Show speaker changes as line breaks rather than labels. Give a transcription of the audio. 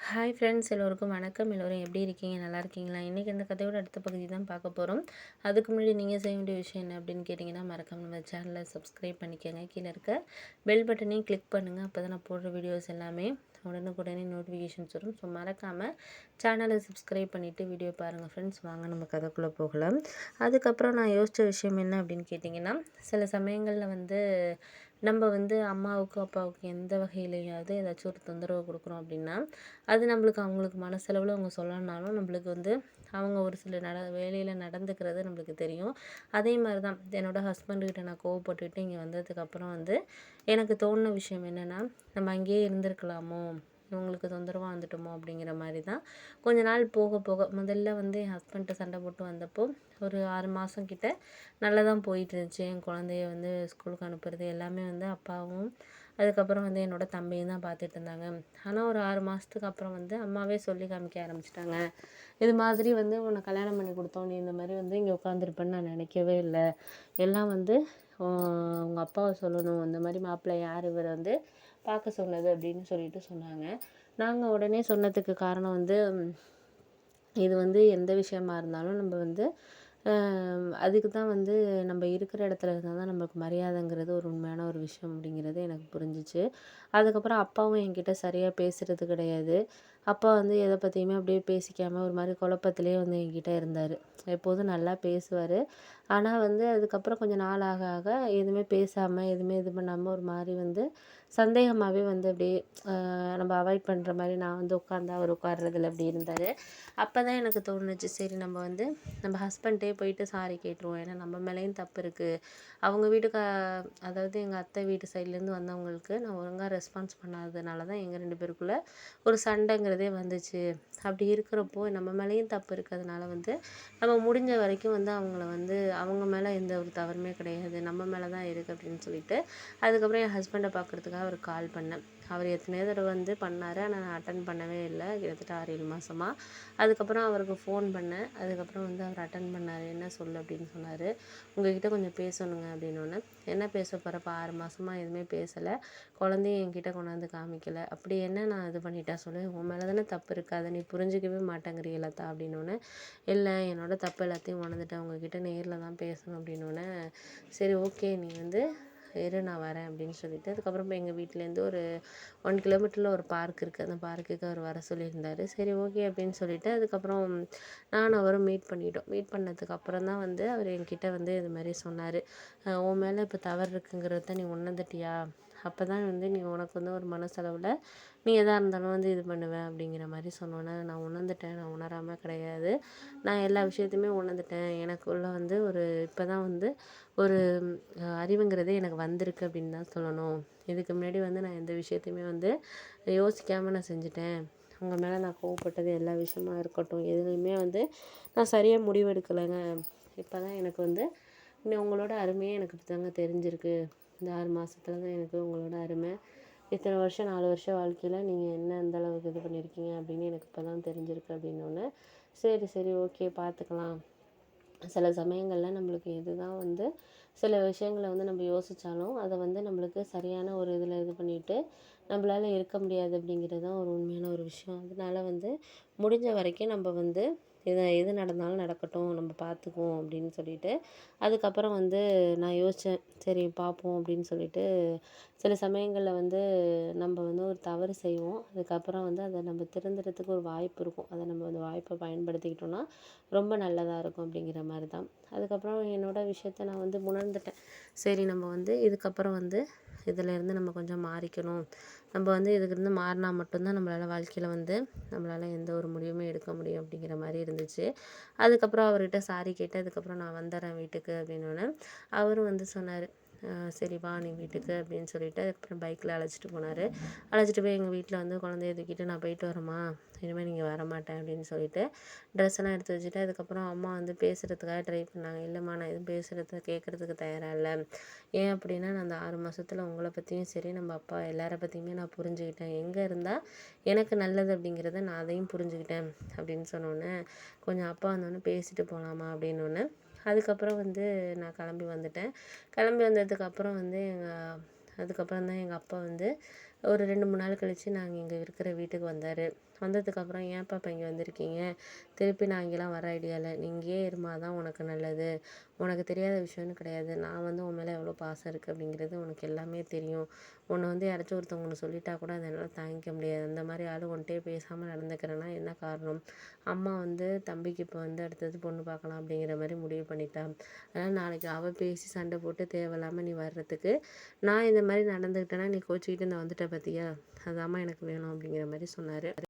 Hi friends, எல்லோருக்கும் வணக்கம். எல்லோரும் எப்படி இருக்கீங்க? நல்லா இருக்கீங்களா? இன்றைக்கி இந்த கதையோட அடுத்த பகுதி தான் பார்க்க போகிறோம். அதுக்கு முன்னாடி நீங்கள் செய்ய வேண்டிய விஷயம் என்ன அப்படின்னு கேட்டிங்கன்னா, மறக்காம நம்ம சேனலை சப்ஸ்கிரைப் பண்ணிக்கோங்க. கீழே இருக்க பெல் பட்டனையும் கிளிக் பண்ணுங்கள். அப்போ தான் நான் போடுற வீடியோஸ் எல்லாமே உடனுக்குடனே நோட்டிஃபிகேஷன்ஸ் வரும். ஸோ மறக்காமல் சேனலை சப்ஸ்கிரைப் பண்ணிவிட்டு வீடியோ பாருங்கள் ஃப்ரெண்ட்ஸ். வாங்க நம்ம கதைக்குள்ளே போகலாம். அதுக்கப்புறம் நான் யோசித்த விஷயம் என்ன அப்படின்னு கேட்டிங்கன்னா, சில சமயங்களில் நம்ம அம்மாவுக்கும் அப்பாவுக்கும் எந்த வகையிலையாவது ஏதாச்சும் ஒரு தொந்தரவு கொடுக்குறோம் அப்படின்னா, அது அவங்களுக்கு மனசளவில் அவங்க சொல்லலைனாலும் அவங்க ஒரு சில வேலையில் நடந்துக்கிறது நம்மளுக்கு தெரியும். அதே மாதிரி தான் என்னோடய ஹஸ்பண்டுக்கிட்ட நான் கோவப்பட்டுட்டு இங்கே வந்ததுக்கப்புறம் எனக்கு தோணுன விஷயம் என்னென்னா, நம்ம அங்கேயே இருந்திருக்கலாமோ, இவங்களுக்கு தொந்தரவாக வந்துட்டோமோ அப்படிங்கிற மாதிரி தான். கொஞ்ச நாள் போக போக முதல்ல என் ஹஸ்பண்ட்ட சண்டை போட்டு வந்தப்போ ஒரு 6 மாதம் கிட்ட நல்லா தான் போயிட்டு இருந்துச்சு. என் குழந்தைய ஸ்கூலுக்கு அனுப்புறது எல்லாமே அப்பாவும் அதுக்கப்புறம் என்னோடய தம்பியும் தான் பார்த்துட்டு இருந்தாங்க. ஆனால் ஒரு 6 மாதத்துக்கு அப்புறம் அம்மாவே சொல்லி காமிக்க ஆரம்பிச்சிட்டாங்க. இது மாதிரி உன்னை கல்யாணம் பண்ணி கொடுத்தோம், நீ இந்த மாதிரி இங்கே உட்காந்துருப்பேன்னு நான் நினைக்கவே இல்லை. எல்லாம் உங்கள் அப்பாவை சொல்லணும், இந்த மாதிரி மாப்பிள்ளை யார் இவர் பார்க்க சொன்னது அப்படின்னு சொல்லிட்டு சொன்னாங்க. நாங்கள் உடனே சொன்னதுக்கு காரணம் இது எந்த விஷயமா இருந்தாலும் நம்ம அதுக்கு தான் நம்ம இருக்கிற இடத்துல இருந்தால் தான் நமக்கு மரியாதைங்கிறது ஒரு உண்மையான ஒரு விஷயம் அப்படிங்கிறது எனக்கு புரிஞ்சிச்சு. அதுக்கப்புறம் அப்பாவும் என்கிட்ட சரியாக பேசுகிறது கிடையாது. அப்பா எதை பற்றியுமே அப்படியே பேசிக்காமல் ஒரு மாதிரி குழப்பத்திலே என்கிட்ட இருந்தார். எப்போதும் நல்லா பேசுவார். ஆனால் அதுக்கப்புறம் கொஞ்சம் நாள் ஆக ஆக எதுவுமே பேசாமல் எதுவுமே இது பண்ணாமல் ஒரு மாதிரி சந்தேகமாகவே அப்படியே நம்ம அவாய்ட் பண்ணுற மாதிரி நான் உட்காந்தா அவர் உட்கார்றதில்ல அப்படி இருந்தார். அப்போ தான் எனக்கு தோணுச்சு, சரி நம்ம ஹஸ்பண்ட்டே போயிட்டு சாரி கேட்டுருவோம். ஏன்னா நம்ம மேலேயும் தப்பு இருக்குது. அவங்க வீட்டுக்கு அதாவது எங்கள் அத்தை வீட்டு சைட்லேருந்து வந்தவங்களுக்கு நான் ஒழுங்காக ரெஸ்பான்ஸ் பண்ணாததுனால தான் எங்கள் 2 பேருக்குள்ளே ஒரு சண்டைங்கிறதே வந்துச்சு. அப்படி இருக்கிறப்போ நம்ம மேலேயும் தப்பு இருக்கிறதுனால நம்ம முடிஞ்ச வரைக்கும் அவங்கள அவங்க மேலே எந்த ஒரு தவறுமே கிடையாது, நம்ம மேலே தான் இருக்குது அப்படின்னு சொல்லிட்டு அதுக்கப்புறம் என் ஹஸ்பண்டை பார்க்குறதுக்காக அவருக்கு கால் பண்ணேன். அவர் எத்தனையோ தடவை பண்ணார். ஆனால் நான் அட்டன் பண்ணவே இல்லை, கிட்டத்தட்ட 6-7 மாதமா. அதுக்கப்புறம் அவருக்கு ஃபோன் பண்ணேன். அதுக்கப்புறம் அவர் அட்டன் பண்ணார். என்ன சொல்லு அப்படின்னு சொன்னார். உங்ககிட்ட கொஞ்சம் பேசணுங்க அப்படின்னோடனே, என்ன பேச போகிறப்ப 6 மாதமா எதுவுமே பேசலை, குழந்தையும் என்கிட்ட கொண்டாந்து காமிக்கலை, அப்படி என்ன நான் இது பண்ணிட்டா சொல்லு, உன் மேலே தானே தப்பு இருக்குது, அதை நீ புரிஞ்சிக்கவே மாட்டேங்கிறீ லதா அப்படின்னோடனே, இல்லை என்னோட தப்பு எல்லாத்தையும் உணர்ந்துட்டேன், உங்ககிட்ட நேரில் தான் பேசணும் அப்படின்னோடனே, சரி ஓகே நீ இரு நான் வரேன் அப்படின்னு சொல்லிட்டு அதுக்கப்புறம் எங்கள் வீட்டிலேருந்து ஒரு 1 கிலோமீட்டரில் ஒரு பார்க் இருக்குது. அந்த பார்க்குக்கு அவர் வர சொல்லியிருந்தார். சரி ஓகே அப்படின்னு சொல்லிட்டு அதுக்கப்புறம் நானும் அவரும் மீட் பண்ணிட்டோம். மீட் பண்ணதுக்கப்புறம் தான் அவர் என்கிட்ட இது மாதிரி சொன்னார். உன் மேலே இப்போ தவறு இருக்குங்கிறத நீ உணர்ந்துட்டியா, அப்போ தான் நீ உனக்கு ஒரு மனசளவில் நீ எதாக இருந்தாலும் இது பண்ணுவேன் அப்படிங்கிற மாதிரி சொன்னோன்னே, நான் உணர்ந்துட்டேன், நான் உணராமல் கிடையாது, நான் எல்லா விஷயத்தையுமே உணர்ந்துட்டேன், எனக்குள்ளே ஒரு இப்போ தான் ஒரு அறிவுங்கிறதே எனக்கு வந்திருக்கு அப்படின்னு தான் சொல்லணும். இதுக்கு முன்னாடி நான் எந்த விஷயத்தையுமே யோசிக்காமல் நான் செஞ்சுட்டேன். உங்கள் மேலே நான் கோவப்பட்டது எல்லா விஷயமா இருக்கட்டும், எதுலேயுமே நான் சரியாக முடிவெடுக்கலைங்க. இப்போ தான் எனக்கு இன்னும் உங்களோட அருமையே எனக்கு இப்போ தாங்க தெரிஞ்சிருக்கு. இந்த 6 மாதத்துல தான் எனக்கு உங்களோட அருமை, இத்தனை வருஷம் 4 வருஷம் வாழ்க்கையில் நீங்கள் என்ன அந்த அளவுக்கு இது பண்ணியிருக்கீங்க அப்படின்னு எனக்கு இப்போ தான் தெரிஞ்சிருக்கு அப்படின்னோடனே, சரி சரி ஓகே பார்த்துக்கலாம். சில சமயங்களில் நம்மளுக்கு எது தான் சில விஷயங்களை நம்ம யோசித்தாலும் அதை நம்மளுக்கு சரியான ஒரு இதில் இது பண்ணிவிட்டு நம்மளால் இருக்க முடியாது அப்படிங்கிறது தான் ஒரு உண்மையான ஒரு விஷயம். அதனால முடிஞ்ச வரைக்கும் நம்ம எது நடந்தாலும் நடக்கட்டும், நம்ம பார்த்துக்குவோம் அப்படின்னு சொல்லிட்டு அதுக்கப்புறம் நான் யோசித்தேன், சரி பார்ப்போம் அப்படின்னு சொல்லிட்டு. சில சமயங்களில் நம்ம ஒரு தவறு செய்வோம், அதுக்கப்புறம் அதை நம்ம திருந்துறதுக்கு ஒரு வாய்ப்பு இருக்கும், அதை நம்ம அந்த வாய்ப்பை பயன்படுத்திக்கிட்டோன்னா ரொம்ப நல்லதாக இருக்கும் அப்படிங்கிற மாதிரி தான். அதுக்கப்புறம் என்னோடய விஷயத்த நான் உணர்ந்துட்டேன். சரி நம்ம இதுக்கப்புறம் இதிலேருந்து நம்ம கொஞ்சம் மாறிக்கணும், நம்ம இதுலேருந்து மாறினா மட்டும்தான் நம்மளால் வாழ்க்கையில் நம்மளால் எந்த ஒரு முடிவுமே எடுக்க முடியும் அப்படிங்கிற மாதிரி இருந்துச்சு. அதுக்கப்புறம் அவர்கிட்ட சாரி கேட்டு அதுக்கப்புறம் நான் வந்துடுறேன் வீட்டுக்கு அப்படின்னோடனே, அவரும் சொன்னார், சரி வா நீ வீட்டுக்கு அப்படின்னு சொல்லிட்டு அதுக்கப்புறம் பைக்கில் அழைச்சிட்டு போனார். அழைச்சிட்டு போய் எங்கள் வீட்டில் குழந்தைய தூக்கிட்டு நான் போயிட்டு வரேம்மா, இனிமேல் நீங்கள் வரமாட்டேன் அப்படின்னு சொல்லிட்டு ட்ரெஸ் எல்லாம் எடுத்து வச்சுட்டு அதுக்கப்புறம் அம்மா பேசுகிறதுக்காக ட்ரை பண்ணாங்க. இல்லைம்மா நான் எதுவும் பேசுகிறத கேட்குறதுக்கு தயாராக இல்லை, ஏன் அப்படின்னா நான் அந்த 6 மாதத்தில் உங்களை பற்றியும் சரி நம்ம அப்பா எல்லாரை பற்றியுமே நான் புரிஞ்சுக்கிட்டேன், எங்கே இருந்தால் எனக்கு நல்லது அப்படிங்கிறத நான் அதையும் புரிஞ்சுக்கிட்டேன் அப்படின்னு சொன்னோன்னே, கொஞ்சம் அப்பா வந்தோடனே பேசிட்டு போகலாமா அப்படின்னோடனே அதுக்கப்புறம் நான் கிளம்பி வந்துட்டேன். கிளம்பி வந்ததுக்கப்புறம் அதுக்கப்புறம் தான் எங்கள் அப்பா ஒரு 2, 3 நாள் கழிச்சு நாங்க இங்க இருக்கிற வீட்டுக்கு வந்தாரு. வந்ததுக்கப்புறம், "ஏன்ப்பா இப்ப இங்க வந்திருக்கீங்க? திருப்பி நான் இங்கேலாம் வர ஐடியா இல்ல. நீ இங்கேயே இருமா தான் உனக்கு நல்லது. உனக்கு தெரியாத விஷயம்னு கிடையாது. நான் உன் மேல எவ்வளோ பாசம் இருக்கு அப்படிங்கிறது உனக்கு எல்லாமே தெரியும். உன்ன யாராச்சும் ஒருத்தவங்க ஒண்ணு சொல்லிட்டா கூட அத என்னால தாங்கிக்க முடியாது. அந்த மாரி ஆளு உன்ட்டயே பேசாம நடந்துக்கிறேன்னா என்ன காரணம்? அம்மா தம்பிக்கு இப்ப அடுத்தது பொண்ணு பார்க்கலாம் அப்படிங்கிற மாரி முடிவு பண்ணிட்டா. அதனால நாளைக்கு அவ பேசி சண்டை போட்டு தேவையில்லாம நீ வர்றதுக்கு, நான் இந்த மாரி நடந்துக்கிட்டேன்னா நீ கோச்சுக்கிட்டு நான் வந்துட்ட பார்த்தியா? அதாம்மா எனக்கு வேணும்." அப்படிங்கிற மாரி சொன்னாரு.